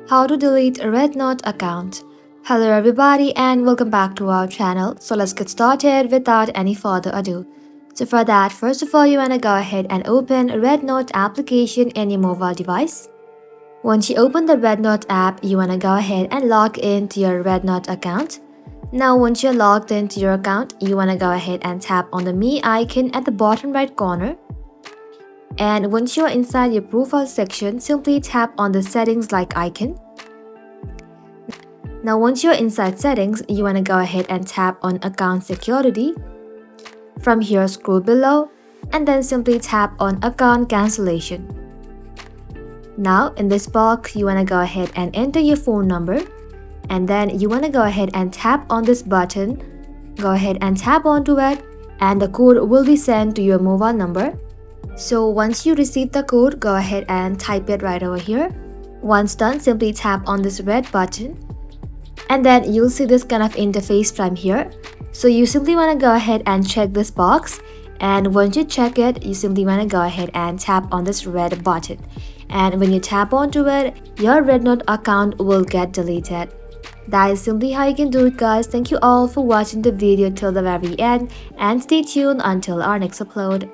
How to delete a RedNote account. Hello everybody and welcome back to our channel. So let's get started without any further ado. So for that, first of all, you want to go ahead and open a RedNote application in your mobile device. Once you open the RedNote app, you want to go ahead and log into your RedNote account. Now once you're logged into your account, you want to go ahead and tap on the Me icon at the bottom right corner. And once you're inside your profile section, simply tap on the settings like icon. Now once you're inside settings, you want to go ahead and tap on account security. From here, scroll below and then simply tap on account cancellation. Now in this box, you want to go ahead and enter your phone number, and then you want to go ahead and tap on this button. Go ahead and tap onto it and the code will be sent to your mobile number. So once you receive the code, go ahead and type it right over here. Once done, simply tap on this red button and then you'll see this kind of interface from here. So you simply want to go ahead and check this box, and once you check it, you simply want to go ahead and tap on this red button, and when you tap onto it, your RedNote account will get deleted. That is simply how you can do it, guys. Thank you all for watching the video till the very end and stay tuned until our next upload.